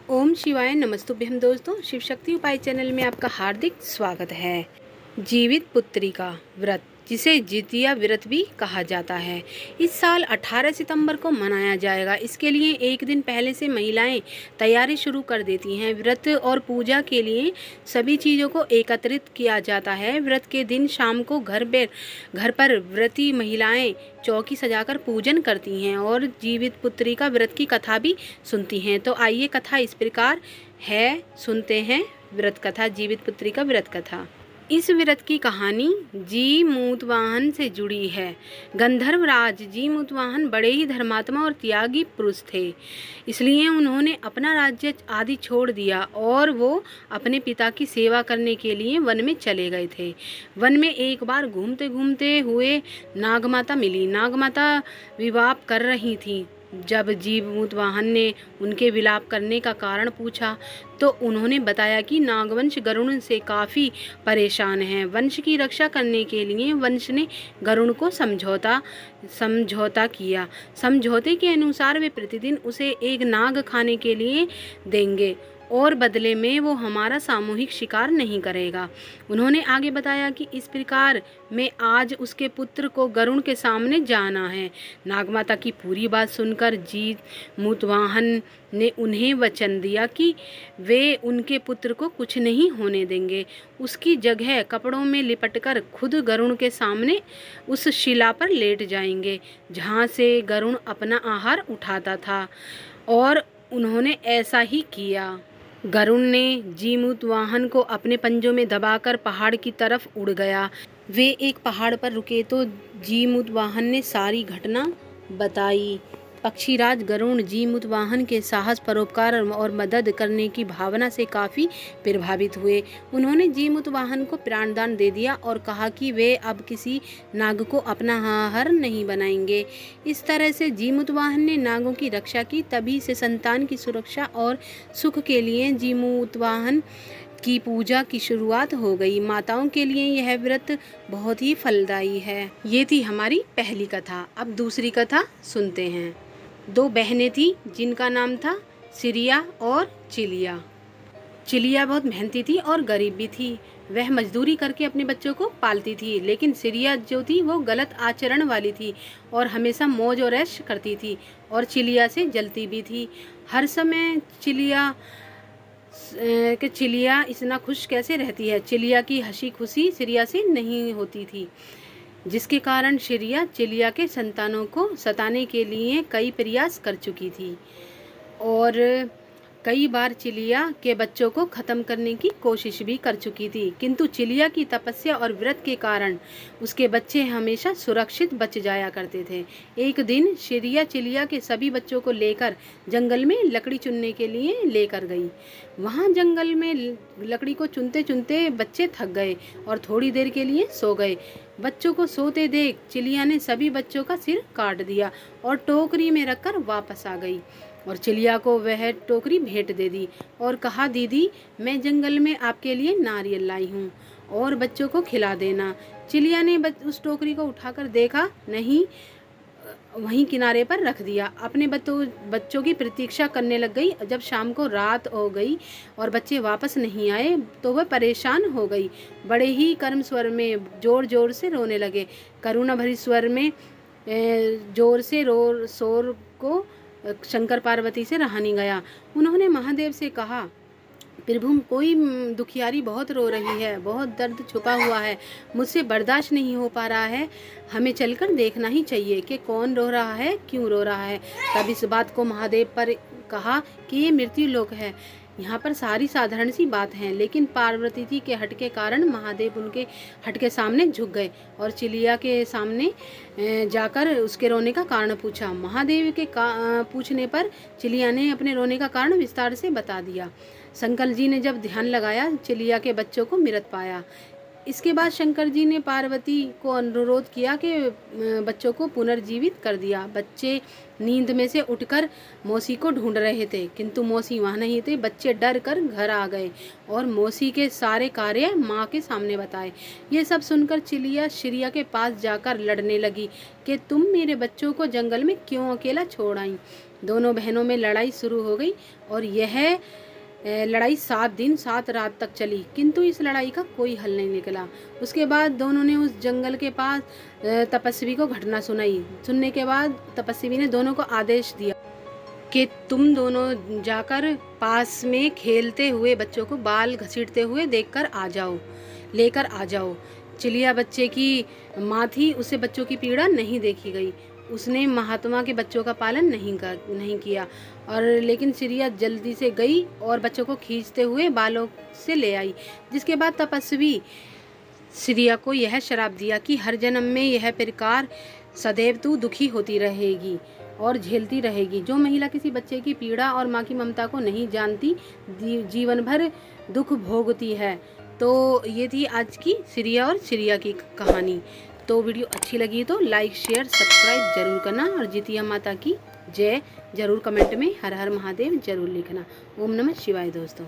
ओम शिवाय नमस्तुभ्यम। दोस्तों, शिव शक्ति उपाय चैनल में आपका हार्दिक स्वागत है। जीवित पुत्री का व्रत, जिसे जितिया व्रत भी कहा जाता है, इस साल 18 सितंबर को मनाया जाएगा। इसके लिए एक दिन पहले से महिलाएं तैयारी शुरू कर देती हैं। व्रत और पूजा के लिए सभी चीज़ों को एकत्रित किया जाता है। व्रत के दिन शाम को घर पर व्रती महिलाएं चौकी सजाकर पूजन करती हैं और जीवित पुत्री का व्रत की कथा भी सुनती हैं। तो आइए, कथा इस प्रकार है, सुनते हैं व्रत कथा, जीवित पुत्री का व्रत कथा। इस व्रत की कहानी जीमूतवाहन से जुड़ी है। गंधर्वराज जीमूतवाहन बड़े ही धर्मात्मा और त्यागी पुरुष थे, इसलिए उन्होंने अपना राज्य आदि छोड़ दिया और वो अपने पिता की सेवा करने के लिए वन में चले गए थे। वन में एक बार घूमते घूमते हुए नागमाता मिली। नागमाता विलाप कर रही थी। जब जीमूतवाहन ने उनके विलाप करने का कारण पूछा तो उन्होंने बताया कि नागवंश गरुड़ से काफ़ी परेशान है। वंश की रक्षा करने के लिए वंश ने गरुड़ को समझौता किया। समझौते के अनुसार वे प्रतिदिन उसे एक नाग खाने के लिए देंगे और बदले में वो हमारा सामूहिक शिकार नहीं करेगा। उन्होंने आगे बताया कि इस प्रकार में आज उसके पुत्र को गरुड़ के सामने जाना है। नागमाता की पूरी बात सुनकर जीमूतवाहन ने उन्हें वचन दिया कि वे उनके पुत्र को कुछ नहीं होने देंगे। उसकी जगह कपड़ों में लिपटकर खुद गरुड़ के सामने उस शिला पर लेट जाएंगे जहाँ से गरुड़ अपना आहार उठाता था, और उन्होंने ऐसा ही किया। गरुड़ ने जीमूतवाहन को अपने पंजों में दबाकर पहाड़ की तरफ उड़ गया। वे एक पहाड़ पर रुके तो जीमूतवाहन ने सारी घटना बताई। पक्षीराज गरुड़ जीमूतवाहन के साहस, परोपकार और मदद करने की भावना से काफ़ी प्रभावित हुए। उन्होंने जीमूतवाहन को प्राणदान दे दिया और कहा कि वे अब किसी नाग को अपना आहार नहीं बनाएंगे। इस तरह से जीमूतवाहन ने नागों की रक्षा की। तभी से संतान की सुरक्षा और सुख के लिए जीमूतवाहन की पूजा की शुरुआत हो गई। माताओं के लिए यह व्रत बहुत ही फलदायी है। ये थी हमारी पहली कथा। अब दूसरी कथा सुनते हैं। दो बहनें थी जिनका नाम था सिरिया और चिलिया। चिलिया बहुत मेहनती थी और गरीब भी थी। वह मजदूरी करके अपने बच्चों को पालती थी, लेकिन सिरिया जो थी वो गलत आचरण वाली थी और हमेशा मौज और ऐश करती थी और चिलिया से जलती भी थी। हर समय चिलिया इतना खुश कैसे रहती है। चिलिया की हंसी खुशी सिरिया से नहीं होती थी, जिसके कारण सिरिया चिलिया के संतानों को सताने के लिए कई प्रयास कर चुकी थी और कई बार चिलिया के बच्चों को ख़त्म करने की कोशिश भी कर चुकी थी, किंतु चिलिया की तपस्या और व्रत के कारण उसके बच्चे हमेशा सुरक्षित बच जाया करते थे। एक दिन सिरिया चिलिया के सभी बच्चों को लेकर जंगल में लकड़ी चुनने के लिए लेकर गई। वहाँ जंगल में लकड़ी को चुनते चुनते बच्चे थक गए और थोड़ी देर के लिए सो गए। बच्चों को सोते देख चिलिया ने सभी बच्चों का सिर काट दिया और टोकरी में रखकर वापस आ गई और चिलिया को वह टोकरी भेंट दे दी और कहा, दीदी, मैं जंगल में आपके लिए नारियल लाई हूँ और बच्चों को खिला देना। चिलिया ने उस टोकरी को उठाकर देखा, नहीं, वहीं किनारे पर रख दिया। अपने बच्चों की प्रतीक्षा करने लग गई। जब शाम को रात हो गई और बच्चे वापस नहीं आए तो वह परेशान हो गई। बड़े ही कर्म स्वर में जोर जोर से रोने लगे। करुणा भरी स्वर में जोर से शोर को शंकर पार्वती से रहा नहीं गया। उन्होंने महादेव से कहा, प्रभु, कोई दुखियारी बहुत रो रही है, बहुत दर्द छुपा हुआ है, मुझसे बर्दाश्त नहीं हो पा रहा है। हमें चलकर देखना ही चाहिए कि कौन रो रहा है, क्यों रो रहा है। तब इस बात को महादेव पर कहा कि ये मृत्यु लोक है, यहाँ पर सारी साधारण सी बात है। लेकिन पार्वती जी के हट के कारण महादेव उनके हट के सामने झुक गए और चिलिया के सामने जाकर उसके रोने का कारण पूछा। महादेव के पूछने पर चिलिया ने अपने रोने का कारण विस्तार से बता दिया। शंकर जी ने जब ध्यान लगाया, चिलिया के बच्चों को मृत पाया। इसके बाद शंकर जी ने पार्वती को अनुरोध किया कि बच्चों को पुनर्जीवित कर दिया। बच्चे नींद में से उठकर मौसी को ढूंढ रहे थे, किंतु मौसी वहाँ नहीं थे। बच्चे डर कर घर आ गए और मौसी के सारे कार्य माँ के सामने बताए। ये सब सुनकर चिलिया सिरिया के पास जाकर लड़ने लगी कि तुम मेरे बच्चों को जंगल में क्यों अकेला छोड़ आई। दोनों बहनों में लड़ाई शुरू हो गई और यह लड़ाई 7 दिन 7 रात तक चली, किंतु इस लड़ाई का कोई हल नहीं निकला। उसके बाद दोनों ने उस जंगल के पास तपस्वी को घटना सुनाई। सुनने के बाद तपस्वी ने दोनों को आदेश दिया कि तुम दोनों जाकर पास में खेलते हुए बच्चों को बाल घसीटते हुए लेकर आ जाओ। चिलिया बच्चे की माँ थी, उसे बच्चों की पीड़ा नहीं देखी गई। उसने महात्मा के बच्चों का पालन नहीं किया और लेकिन सिरिया जल्दी से गई और बच्चों को खींचते हुए बालों से ले आई। जिसके बाद तपस्वी सिरिया को यह श्राप दिया कि हर जन्म में यह प्रकार सदैव तू दुखी होती रहेगी और झेलती रहेगी। जो महिला किसी बच्चे की पीड़ा और माँ की ममता को नहीं जानती, जीवन भर दुख भोगती है। तो ये थी आज की सिरिया और सिरिया की कहानी। तो वीडियो अच्छी लगी तो लाइक शेयर सब्सक्राइब जरूर करना और जितिया माता की जय जरूर कमेंट में हर हर महादेव जरूर लिखना। ओम नमः शिवाय दोस्तों।